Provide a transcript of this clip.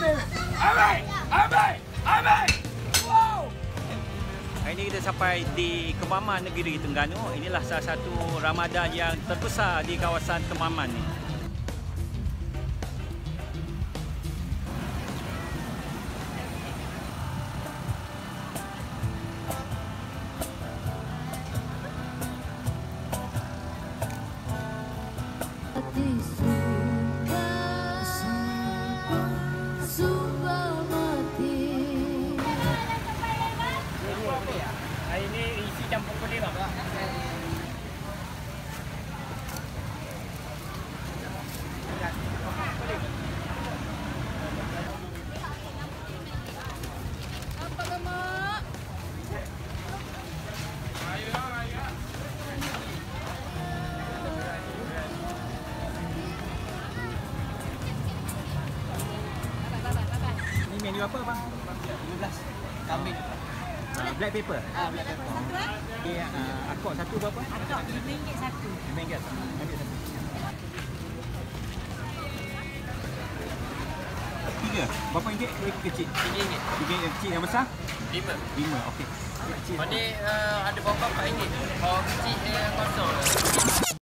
Ambil! Wow! Hari ini kita sampai di Kemaman, Negeri Terengganu. Inilah salah satu Ramadan yang terbesar di kawasan Kemaman ni. Hari ni isi campur pedih tak? Apa lemak? Ini menu apa bang? 15 kambing. Black pepper. Black pepper. Okey, akok satu berapa? Akak RM5 satu. RM5 satu. Ambil satu. Tiga. Berapa ringgit kecil? RM3. Tiga yang kecil, yang besar? 5. Lima. Okey. Kecil. Ada berapa RM4. Kalau kecil kosong.